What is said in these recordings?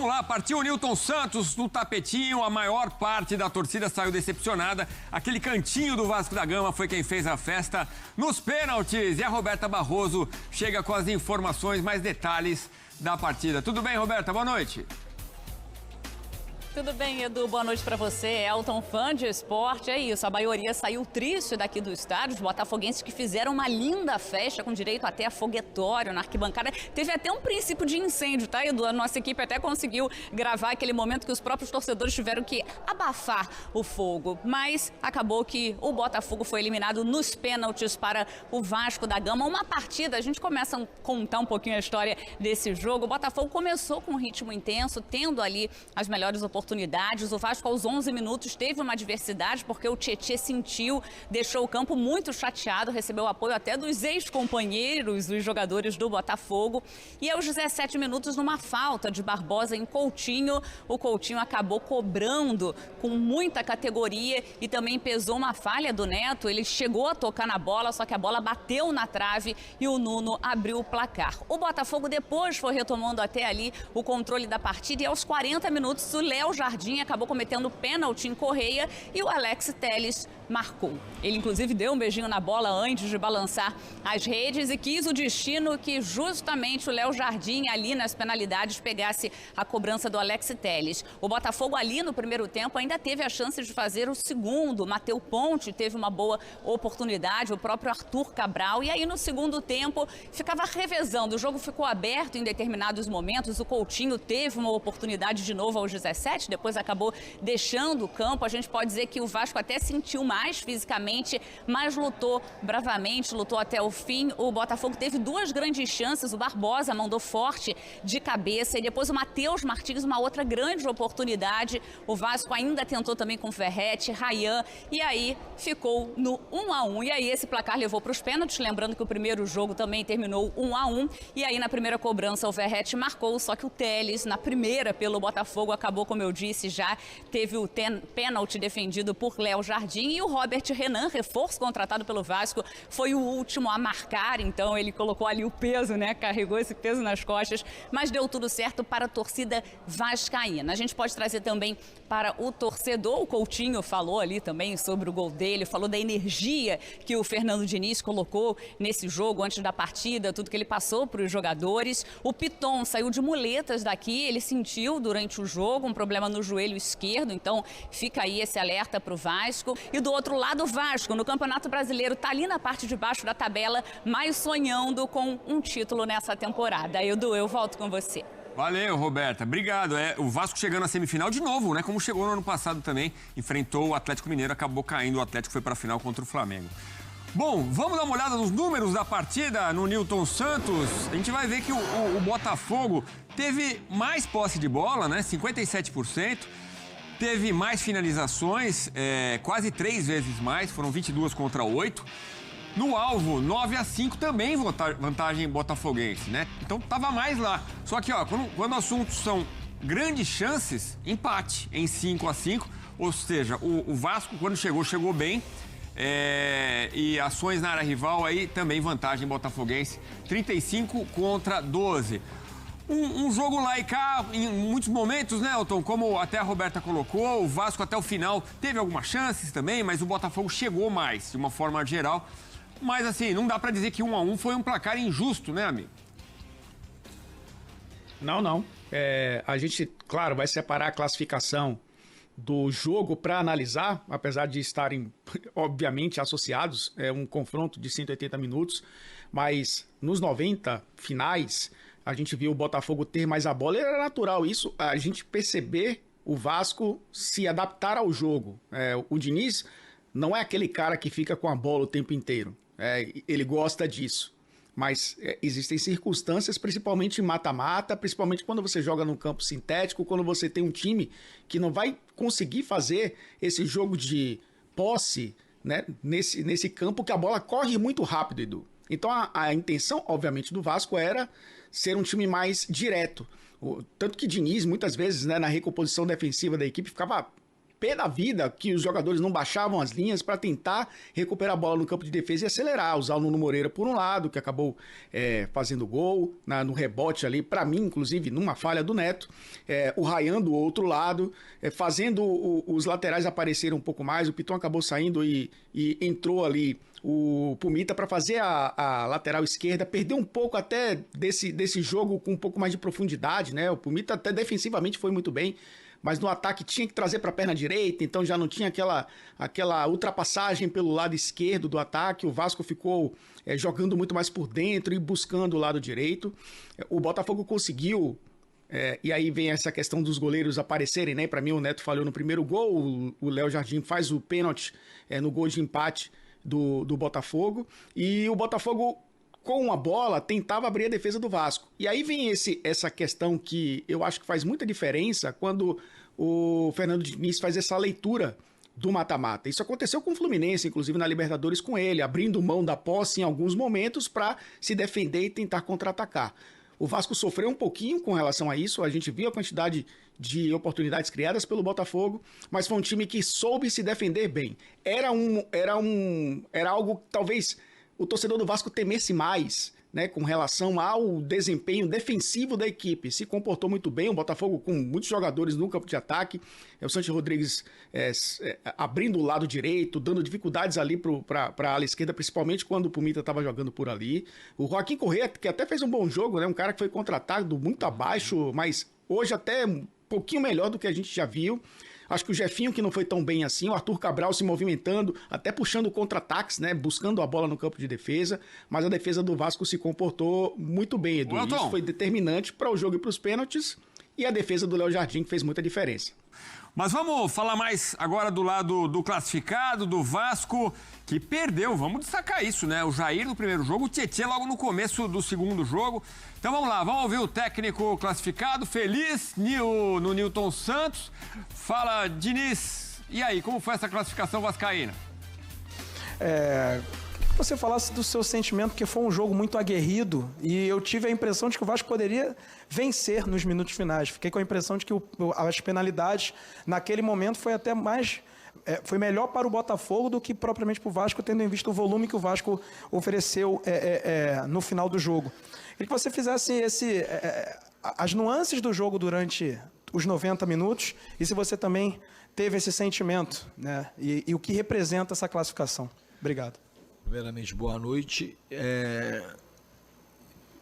Vamos lá, partiu o Nilton Santos no tapetinho, a maior parte da torcida saiu decepcionada. Aquele cantinho do Vasco da Gama foi quem fez a festa nos pênaltis. E a Roberta Barroso chega com as informações, mais detalhes da partida. Tudo bem, Roberta? Boa noite. Tudo bem, Edu? Boa noite para você. Elton, fã de esporte, é isso. A maioria saiu triste daqui do estádio. Os botafoguenses que fizeram uma linda festa com direito até a foguetório na arquibancada. Teve até um princípio de incêndio, tá, Edu? A nossa equipe até conseguiu gravar aquele momento que os próprios torcedores tiveram que abafar o fogo. Mas acabou que o Botafogo foi eliminado nos pênaltis para o Vasco da Gama. Uma partida, a gente começa a contar um pouquinho a história desse jogo. O Botafogo começou com um ritmo intenso, tendo ali as melhores oportunidades. O Vasco, aos 11 minutos, teve uma adversidade, porque o Tietê sentiu, deixou o campo muito chateado, recebeu apoio até dos ex-companheiros, os jogadores do Botafogo. E aos 17 minutos, numa falta de Barbosa em Coutinho, o Coutinho acabou cobrando com muita categoria e também pesou uma falha do Neto. Ele chegou a tocar na bola, só que a bola bateu na trave e o Nuno abriu o placar. O Botafogo depois foi retomando até ali o controle da partida e aos 40 minutos o Léo Jardim acabou cometendo pênalti em Correia e o Alex Telles marcou. Ele, inclusive, deu um beijinho na bola antes de balançar as redes e quis o destino que justamente o Léo Jardim, ali nas penalidades, pegasse a cobrança do Alex Telles. O Botafogo, ali no primeiro tempo, ainda teve a chance de fazer o segundo. Mateu Ponte teve uma boa oportunidade, o próprio Arthur Cabral. E aí, no segundo tempo, ficava revezando. O jogo ficou aberto em determinados momentos. O Coutinho teve uma oportunidade de novo aos 17, depois acabou deixando o campo. A gente pode dizer que o Vasco até sentiu mais fisicamente, mas lutou bravamente, lutou até o fim. O Botafogo teve duas grandes chances. O Barbosa mandou forte de cabeça e depois o Matheus Martins, uma outra grande oportunidade. O Vasco ainda tentou também com Verrete, Rayan, e aí ficou no 1-1. E aí esse placar levou para os pênaltis, lembrando que o primeiro jogo também terminou 1-1. E aí na primeira cobrança o Verrete marcou, só que o Telles, na primeira pelo Botafogo, acabou, como eu disse, já teve o pênalti defendido por Léo Jardim. E o Robert Renan, reforço contratado pelo Vasco, foi o último a marcar. Então ele colocou ali o peso, né? Carregou esse peso nas costas, mas deu tudo certo para a torcida vascaína. A gente pode trazer também para o torcedor. O Coutinho falou ali também sobre o gol dele, falou da energia que o Fernando Diniz colocou nesse jogo antes da partida, tudo que ele passou para os jogadores. O Piton saiu de muletas daqui, ele sentiu durante o jogo um problema no joelho esquerdo, então fica aí esse alerta para o Vasco. E do outro lado, o Vasco, no Campeonato Brasileiro, está ali na parte de baixo da tabela, mas sonhando com um título nessa temporada. Edu, eu volto com você. Valeu, Roberta. Obrigado. O Vasco chegando na semifinal de novo, né? Como chegou no ano passado também. Enfrentou o Atlético Mineiro, acabou caindo. O Atlético foi para a final contra o Flamengo. Bom, vamos dar uma olhada nos números da partida no Nilton Santos. A gente vai ver que o Botafogo teve mais posse de bola, né? 57%. Teve mais finalizações, quase 3 vezes mais, foram 22 contra 8. No alvo, 9-5 também vantagem botafoguense, né? Então tava mais lá. Só que, ó, quando assuntos são grandes chances, empate em 5-5. Ou seja, o Vasco, quando chegou bem. E ações na área rival aí também vantagem botafoguense, 35 contra 12. Um jogo lá e cá, em muitos momentos, né, Elton? Como até a Roberta colocou, o Vasco até o final teve algumas chances também, mas o Botafogo chegou mais, de uma forma geral. Mas, assim, não dá pra dizer que 1-1 foi um placar injusto, né, amigo? Não. A gente, claro, vai separar a classificação do jogo para analisar, apesar de estarem, obviamente, associados. É um confronto de 180 minutos, mas nos 90 finais, a gente viu o Botafogo ter mais a bola. Era natural isso, a gente perceber o Vasco se adaptar ao jogo. O Diniz não é aquele cara que fica com a bola o tempo inteiro. Ele gosta disso. Mas existem circunstâncias, principalmente em mata-mata, principalmente quando você joga num campo sintético, quando você tem um time que não vai conseguir fazer esse jogo de posse, né, nesse campo que a bola corre muito rápido, Edu. Então a intenção, obviamente, do Vasco era ser um time mais direto. Tanto que Diniz, muitas vezes, né, na recomposição defensiva da equipe, ficava pé da vida que os jogadores não baixavam as linhas para tentar recuperar a bola no campo de defesa e acelerar, usar o Nuno Moreira por um lado, que acabou fazendo gol no rebote ali, para mim, inclusive, numa falha do Neto, o Ryan do outro lado, fazendo os laterais aparecerem um pouco mais, o Piton acabou saindo e entrou ali o Pumita para fazer a lateral esquerda, perdeu um pouco até desse jogo com um pouco mais de profundidade, né? O Pumita até defensivamente foi muito bem, mas no ataque tinha que trazer para a perna direita, então já não tinha aquela ultrapassagem pelo lado esquerdo do ataque. O Vasco ficou jogando muito mais por dentro e buscando o lado direito. O Botafogo conseguiu, e aí vem essa questão dos goleiros aparecerem, né? Para mim o Neto falhou no primeiro gol, o Léo Jardim faz o pênalti no gol de empate do Botafogo, e o Botafogo com a bola tentava abrir a defesa do Vasco. E aí vem essa questão que eu acho que faz muita diferença quando o Fernando Diniz faz essa leitura do mata-mata. Isso aconteceu com o Fluminense, inclusive na Libertadores com ele, abrindo mão da posse em alguns momentos para se defender e tentar contra-atacar. O Vasco sofreu um pouquinho com relação a isso, a gente viu a quantidade de oportunidades criadas pelo Botafogo, mas foi um time que soube se defender bem. Era algo que talvez o torcedor do Vasco temesse mais, né, com relação ao desempenho defensivo da equipe. Se comportou muito bem, o Botafogo com muitos jogadores no campo de ataque, o Santi Rodrigues abrindo o lado direito, dando dificuldades ali para a ala esquerda, principalmente quando o Pumita estava jogando por ali. O Joaquim Correa, que até fez um bom jogo, né, um cara que foi contratado muito abaixo, mas hoje até um pouquinho melhor do que a gente já viu. Acho que o Jefinho, que não foi tão bem assim, o Arthur Cabral se movimentando, até puxando contra-ataques, né, buscando a bola no campo de defesa, mas a defesa do Vasco se comportou muito bem, Edu. Isso foi determinante para o jogo e para os pênaltis, e a defesa do Léo Jardim, que fez muita diferença. Mas vamos falar mais agora do lado do classificado, do Vasco, que perdeu. Vamos destacar isso, né? O Jair no primeiro jogo, o Tietê logo no começo do segundo jogo. Então vamos lá, vamos ouvir o técnico classificado, feliz no Nilton Santos. Fala, Diniz, e aí, como foi essa classificação vascaína? Que você falasse do seu sentimento, porque foi um jogo muito aguerrido e eu tive a impressão de que o Vasco poderia vencer nos minutos finais. Fiquei com a impressão de que as penalidades naquele momento foi até mais... foi melhor para o Botafogo do que propriamente para o Vasco, tendo em vista o volume que o Vasco ofereceu no final do jogo. Queria que você fizesse as nuances do jogo durante os 90 minutos e se você também teve esse sentimento, né? E o que representa essa classificação. Obrigado. Primeiramente, boa noite.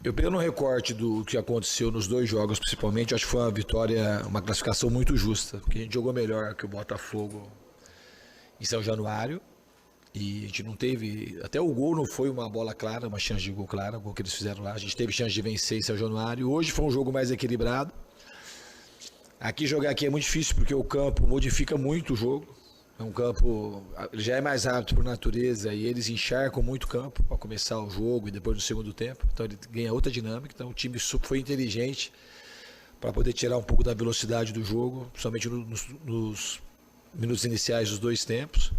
Eu pego no recorte do que aconteceu nos dois jogos, principalmente, acho que foi uma vitória, uma classificação muito justa, porque a gente jogou melhor que o Botafogo em São Januário e a gente não teve, até o gol não foi uma bola clara, uma chance de gol clara, o gol que eles fizeram lá, a gente teve chance de vencer em São Januário. Hoje foi um jogo mais equilibrado. Jogar aqui é muito difícil porque o campo modifica muito o jogo. É um campo, ele já é mais rápido por natureza e eles encharcam muito o campo para começar o jogo e depois no segundo tempo. Então ele ganha outra dinâmica. Então o time foi inteligente para poder tirar um pouco da velocidade do jogo, principalmente nos minutos iniciais dos dois tempos.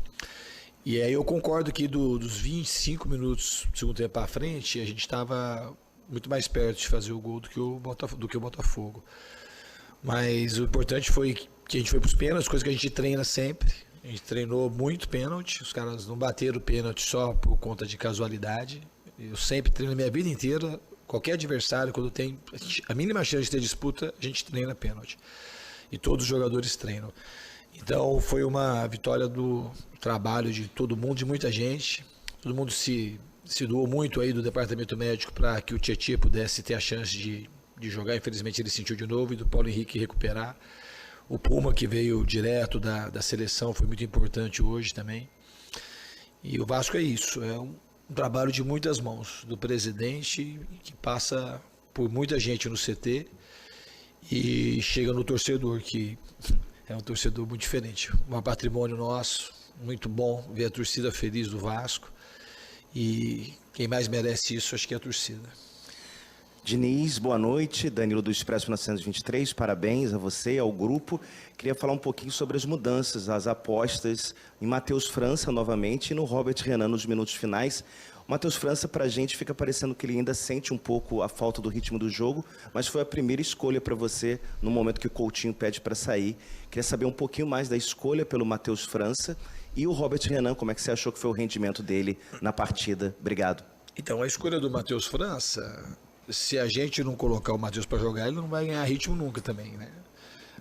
E aí eu concordo que dos 25 minutos do segundo tempo para frente, a gente estava muito mais perto de fazer o gol do que o Botafogo. Mas o importante foi que a gente foi para os pênaltis, coisa que a gente treina sempre. A gente treinou muito pênalti, os caras não bateram pênalti só por conta de casualidade. Eu sempre treino a minha vida inteira, qualquer adversário, quando tem a mínima chance de ter disputa, a gente treina pênalti. E todos os jogadores treinam. Então foi uma vitória do trabalho de todo mundo, de muita gente. Todo mundo se doou muito aí do departamento médico para que o Tietê pudesse ter a chance de jogar. Infelizmente ele sentiu de novo e do Paulo Henrique recuperar. O Puma, que veio direto da seleção, foi muito importante hoje também. E o Vasco é isso, é um trabalho de muitas mãos, do presidente, que passa por muita gente no CT e chega no torcedor, que é um torcedor muito diferente. Um patrimônio nosso, muito bom ver a torcida feliz do Vasco. E quem mais merece isso, acho que é a torcida. Diniz, boa noite. Danilo do Expresso 1923, parabéns a você, ao grupo. Queria falar um pouquinho sobre as mudanças, as apostas em Matheus França novamente e no Robert Renan nos minutos finais. Matheus França, pra gente, fica parecendo que ele ainda sente um pouco a falta do ritmo do jogo, mas foi a primeira escolha para você no momento que o Coutinho pede para sair. Queria saber um pouquinho mais da escolha pelo Matheus França e o Robert Renan, como é que você achou que foi o rendimento dele na partida? Obrigado. Então, a escolha do Matheus França, se a gente não colocar o Matheus para jogar, ele não vai ganhar ritmo nunca também, né?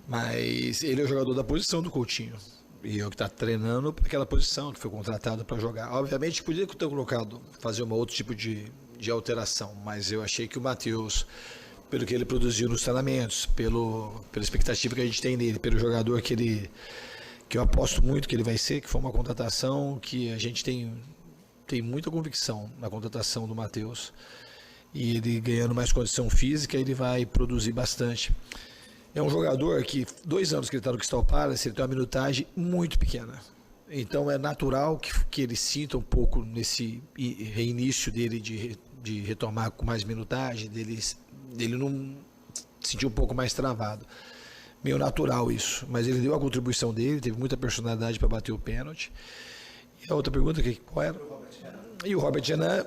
Mas ele é o jogador da posição do Coutinho. E é o que está treinando para aquela posição, que foi contratado para jogar. Obviamente, podia ter colocado, fazer um outro tipo de alteração, mas eu achei que o Matheus, pelo que ele produziu nos treinamentos, pela expectativa que a gente tem nele, pelo jogador que eu aposto muito que ele vai ser, que foi uma contratação que a gente tem muita convicção na contratação do Matheus. E ele ganhando mais condição física, ele vai produzir bastante. É um jogador que, 2 anos que ele está no Crystal Palace, ele tem uma minutagem muito pequena. Então é natural que ele sinta um pouco nesse reinício dele de retomar com mais minutagem, dele não sentir um pouco mais travado. Meio natural isso. Mas ele deu a contribuição dele, teve muita personalidade para bater o pênalti. E a outra pergunta, qual era? E o Robert Renan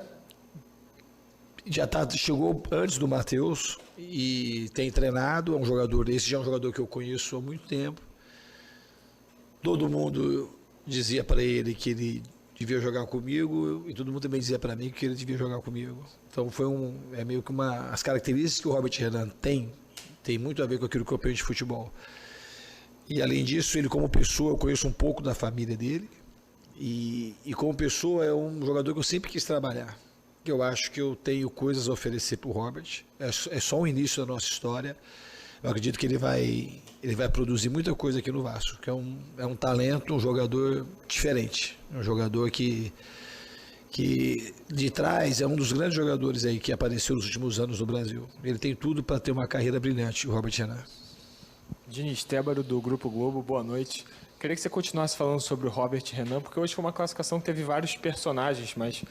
chegou antes do Matheus e tem treinado, esse já é um jogador que eu conheço há muito tempo. Todo mundo dizia para ele que ele devia jogar comigo e todo mundo também dizia para mim que ele devia jogar comigo. Então é meio que as características que o Robert Renan tem muito a ver com aquilo que eu penso de futebol. E além disso, ele como pessoa, eu conheço um pouco da família dele e como pessoa é um jogador que eu sempre quis trabalhar. Eu acho que eu tenho coisas a oferecer para o Robert. É só o início da nossa história. Eu acredito que ele vai produzir muita coisa aqui no Vasco, que é um talento, um jogador diferente. Um jogador que de trás é um dos grandes jogadores aí que apareceu nos últimos anos no Brasil. Ele tem tudo para ter uma carreira brilhante, o Robert Renan. Diniz Tébaro, do Grupo Globo, boa noite. Queria que você continuasse falando sobre o Robert Renan, porque hoje foi uma classificação que teve vários personagens, mas...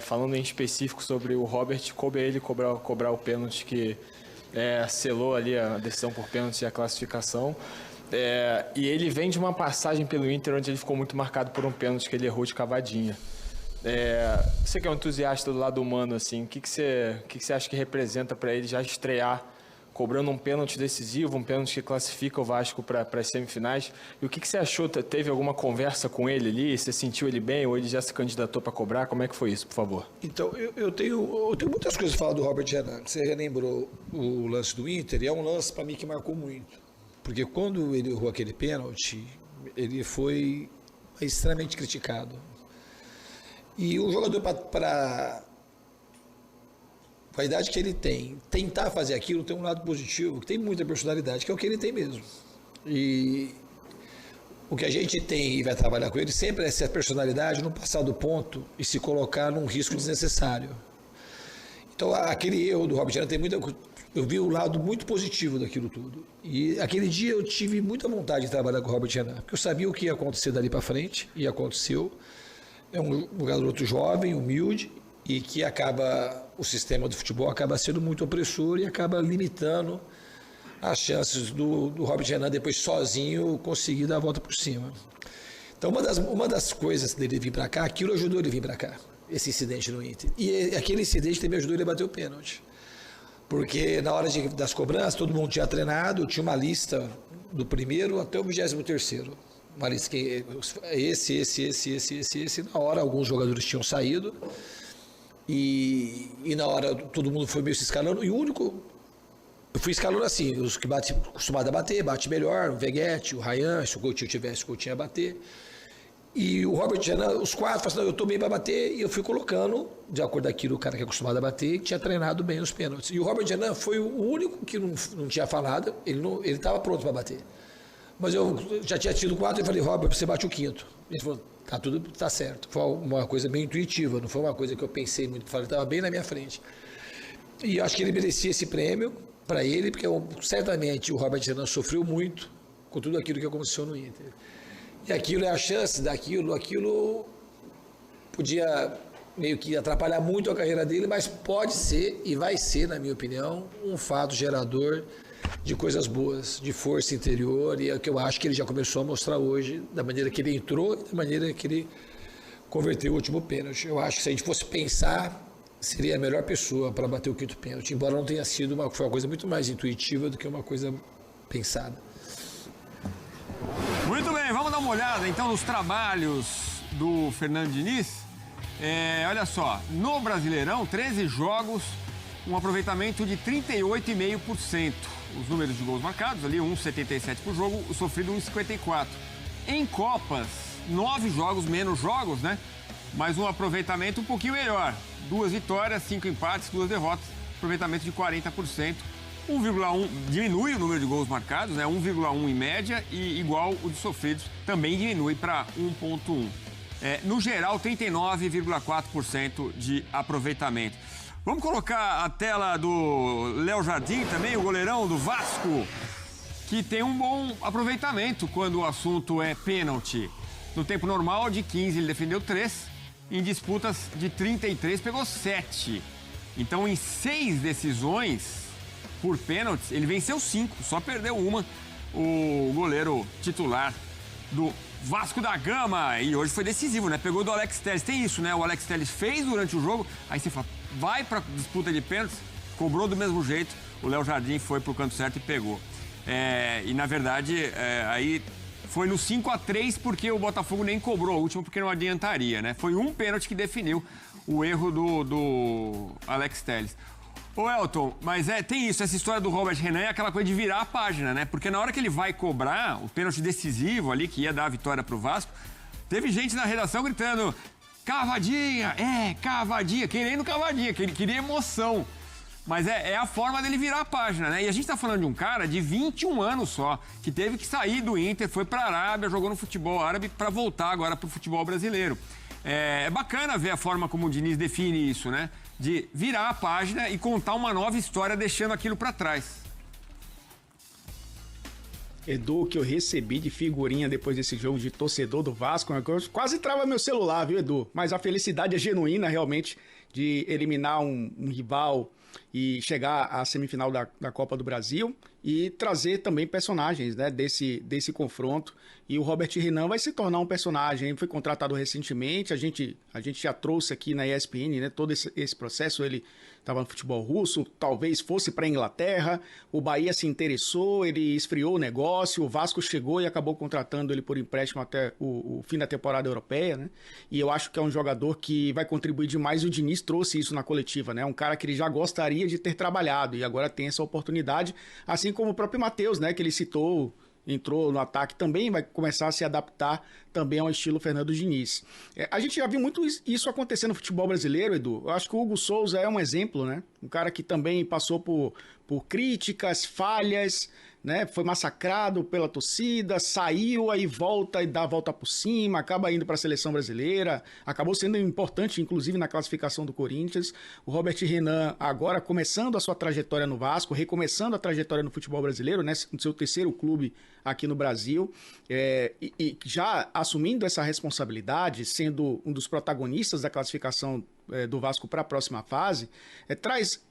falando em específico sobre o Robert, coube a ele cobrar o pênalti que selou ali a decisão por pênalti e a classificação. E ele vem de uma passagem pelo Inter onde ele ficou muito marcado por um pênalti que ele errou de cavadinha. Você que é um entusiasta do lado humano, assim, o que você acha que representa para ele já estrear cobrando um pênalti decisivo, um pênalti que classifica o Vasco para as semifinais? E o que você achou? Teve alguma conversa com ele ali? Você sentiu ele bem ou ele já se candidatou para cobrar? Como é que foi isso, por favor? Então, eu tenho muitas coisas para falar do Robert Renan. Você relembrou o lance do Inter, e é um lance para mim que marcou muito. Porque quando ele errou aquele pênalti, ele foi extremamente criticado. E o jogador, para a idade que ele tem, tentar fazer aquilo tem um lado positivo, que tem muita personalidade, que é o que ele tem mesmo. E o que a gente tem e vai trabalhar com ele sempre é essa personalidade não passar do ponto e se colocar num risco desnecessário. Então, aquele erro do Robert Renan tem muita... Eu vi o lado muito positivo daquilo tudo. E aquele dia eu tive muita vontade de trabalhar com o Robert Renan, porque eu sabia o que ia acontecer dali para frente, e aconteceu. É um garoto jovem, humilde, e que o sistema do futebol acaba sendo muito opressor e acaba limitando as chances do Robert Renan depois sozinho conseguir dar a volta por cima. Então uma das coisas dele vir para cá, aquilo ajudou ele a vir para cá, esse incidente no Inter. E aquele incidente também ajudou ele a bater o pênalti. Porque na hora das cobranças, todo mundo tinha treinado, tinha uma lista do primeiro até o 23º. Uma lista que esse. Na hora alguns jogadores tinham saído. E na hora todo mundo foi meio se escalando, e eu fui escalando assim, os que acostumados a bater, bate melhor, o Veguete, o Ryan, se o Coutinho tivesse, o Coutinho ia bater. E o Robert Renan, os 4, falaram assim, eu tô bem para bater, e eu fui colocando, de acordo com aquilo, o cara que é acostumado a bater, que tinha treinado bem os pênaltis. E o Robert Renan foi o único que não tinha falado, ele estava pronto para bater. Mas eu já tinha tido 4 e falei, Robert, você bate o 5º. Ele falou, tá certo. Foi uma coisa meio intuitiva, não foi uma coisa que eu pensei muito, falei, estava bem na minha frente. E acho que ele merecia esse prêmio para ele, porque certamente o Robert Renan sofreu muito com tudo aquilo que aconteceu no Inter. E aquilo é a chance aquilo podia meio que atrapalhar muito a carreira dele, mas pode ser e vai ser, na minha opinião, um fato gerador de coisas boas, de força interior, e é o que eu acho que ele já começou a mostrar hoje, da maneira que ele entrou e da maneira que ele converter o último pênalti. Eu acho que se a gente fosse pensar, seria a melhor pessoa para bater o quinto pênalti, embora não tenha sido foi uma coisa muito mais intuitiva do que uma coisa pensada. Muito bem, vamos dar uma olhada então nos trabalhos do Fernando Diniz. Olha só, no Brasileirão, 13 jogos, um aproveitamento de 38,5%. Os números de gols marcados ali, 1,77 por jogo, o sofrido 1,54. Em Copas, 9 jogos, menos jogos, né? Mas um aproveitamento um pouquinho melhor. 2 vitórias, 5 empates, 2 derrotas, aproveitamento de 40%. 1,1 diminui o número de gols marcados, né? 1,1 em média, e igual o de sofridos também diminui para 1,1. No geral, 39,4% de aproveitamento. Vamos colocar a tela do Léo Jardim também, o goleirão do Vasco, que tem um bom aproveitamento quando o assunto é pênalti. No tempo normal, de 15, ele defendeu 3. Em disputas de 33, pegou 7. Então, em 6 decisões por pênaltis, ele venceu 5, só perdeu uma. O goleiro titular do Vasco da Gama. E hoje foi decisivo, né? Pegou do Alex Telles. Tem isso, né? O Alex Telles fez durante o jogo, aí você fala, vai pra disputa de pênaltis, cobrou do mesmo jeito. O Léo Jardim foi pro canto certo e pegou. E na verdade, aí foi no 5-3 porque o Botafogo nem cobrou o último, porque não adiantaria, né? Foi um pênalti que definiu o erro do Alex Telles. Ô Elton, mas tem isso, essa história do Robert Renan é aquela coisa de virar a página, né? Porque na hora que ele vai cobrar o pênalti decisivo ali, que ia dar a vitória pro Vasco, teve gente na redação gritando cavadinha, cavadinha, querendo cavadinha, queria emoção. Mas é a forma dele virar a página, né? E a gente tá falando de um cara de 21 anos só, que teve que sair do Inter, foi pra Arábia, jogou no futebol árabe para voltar agora pro futebol brasileiro. É bacana ver a forma como o Diniz define isso, né? De virar a página e contar uma nova história, deixando aquilo para trás. Edu, o que eu recebi de figurinha depois desse jogo de torcedor do Vasco, quase trava meu celular, viu, Edu? Mas a felicidade é genuína, realmente, de eliminar um rival e chegar à semifinal da Copa do Brasil e trazer também personagens, né, desse confronto. E o Robert Renan vai se tornar um personagem. Ele foi contratado recentemente, a gente já trouxe aqui na ESPN, né, todo esse processo. Ele estava no futebol russo, talvez fosse para a Inglaterra, o Bahia se interessou, ele esfriou o negócio, o Vasco chegou e acabou contratando ele por empréstimo até o fim da temporada europeia, né? E eu acho que é um jogador que vai contribuir demais. O Diniz trouxe isso na coletiva, né? Um cara que ele já gostaria de ter trabalhado e agora tem essa oportunidade, assim como o próprio Matheus, né, que ele citou, entrou no ataque, também vai começar a se adaptar também ao estilo Fernando Diniz. A gente já viu muito isso acontecer no futebol brasileiro, Edu. Eu acho que o Hugo Souza é um exemplo, né? Um cara que também passou por críticas, falhas, né? Foi massacrado pela torcida, saiu, aí volta e dá a volta por cima, acaba indo para a seleção brasileira, acabou sendo importante, inclusive, na classificação do Corinthians. O Robert Renan agora começando a sua trajetória no Vasco, recomeçando a trajetória no futebol brasileiro, né? No seu terceiro clube aqui no Brasil, e já assumindo essa responsabilidade, sendo um dos protagonistas da classificação do Vasco para a próxima fase, traz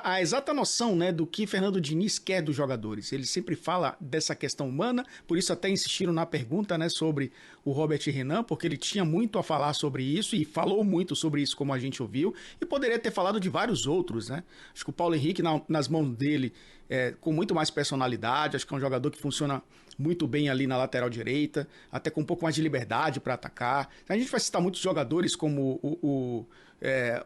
a exata noção, né, do que Fernando Diniz quer dos jogadores. Ele sempre fala dessa questão humana, por isso até insistiram na pergunta, né, sobre o Robert Renan, porque ele tinha muito a falar sobre isso e falou muito sobre isso, como a gente ouviu, e poderia ter falado de vários outros, né? Acho que o Paulo Henrique, nas mãos dele, com muito mais personalidade, acho que é um jogador que funciona muito bem ali na lateral direita, até com um pouco mais de liberdade para atacar. A gente vai citar muitos jogadores como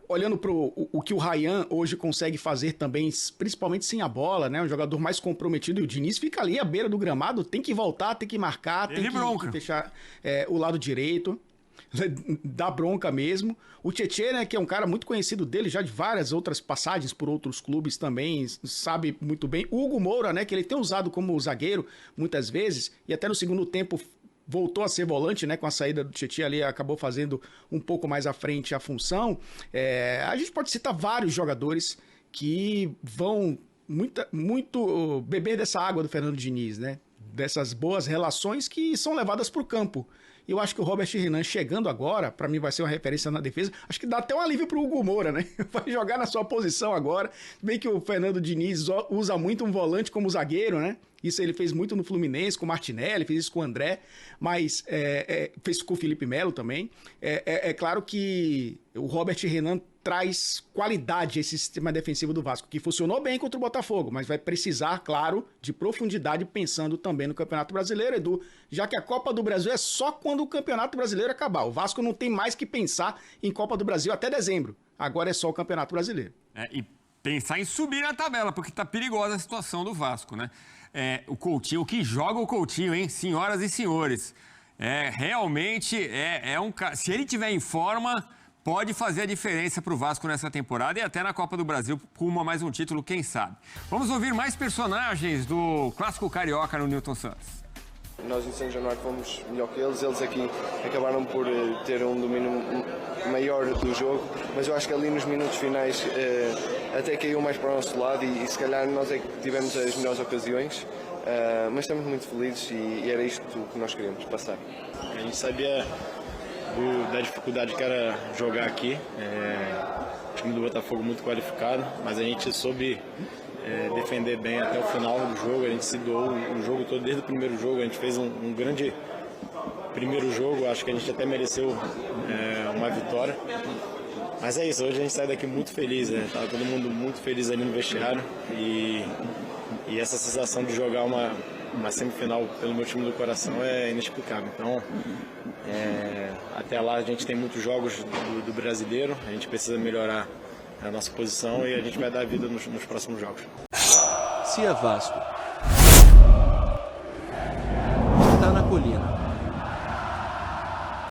olhando para o que o Ryan hoje consegue fazer também, principalmente sem a bola, né? Um jogador mais comprometido, e o Diniz fica ali à beira do gramado, tem que voltar, tem que marcar, tem que fechar o lado direito, dá bronca mesmo. O Tietê, né, que é um cara muito conhecido dele, já de várias outras passagens por outros clubes também, sabe muito bem. O Hugo Moura, né, que ele tem usado como zagueiro muitas vezes, e até no segundo tempo voltou a ser volante, né, com a saída do Tietê ali, acabou fazendo um pouco mais à frente a função. A gente pode citar vários jogadores que vão muito beber dessa água do Fernando Diniz, né, dessas boas relações que são levadas para o campo. E eu acho que o Robert Renan chegando agora, para mim vai ser uma referência na defesa. Acho que dá até um alívio pro Hugo Moura, né? Vai jogar na sua posição agora. Bem que o Fernando Diniz usa muito um volante como zagueiro, né? Isso ele fez muito no Fluminense, com o Martinelli, fez isso com o André, mas fez com o Felipe Melo também. É claro que o Robert Renan traz qualidade a esse sistema defensivo do Vasco, que funcionou bem contra o Botafogo, mas vai precisar, claro, de profundidade pensando também no Campeonato Brasileiro, Edu, já que a Copa do Brasil é só quando o Campeonato Brasileiro acabar. O Vasco não tem mais que pensar em Copa do Brasil até dezembro. Agora é só o Campeonato Brasileiro. E pensar em subir na tabela, porque tá perigosa a situação do Vasco, né? O Coutinho, o que joga o Coutinho, hein? Senhoras e senhores. Realmente um cara. Se ele tiver em forma, pode fazer a diferença para o Vasco nessa temporada e até na Copa do Brasil, rumo a mais um título, quem sabe. Vamos ouvir mais personagens do Clássico Carioca no Newton Santos. Nós em São Januário fomos melhor que eles aqui acabaram por ter um domínio maior do jogo, mas eu acho que ali nos minutos finais até caiu mais para o nosso lado e se calhar nós é que tivemos as melhores ocasiões, mas estamos muito felizes e era isto que nós queríamos passar. A gente sabia da dificuldade que era jogar aqui, o time do Botafogo muito qualificado, mas a gente soube defender bem até o final do jogo, a gente se doou o jogo todo, desde o primeiro jogo, a gente fez um grande primeiro jogo, acho que a gente até mereceu uma vitória, mas é isso, hoje a gente sai daqui muito feliz, tá todo mundo muito feliz ali no vestiário e essa sensação de jogar uma semifinal pelo meu time do coração é inexplicável, então até lá a gente tem muitos jogos do brasileiro, a gente precisa melhorar a nossa posição e a gente vai dar vida nos próximos jogos. Se é Vasco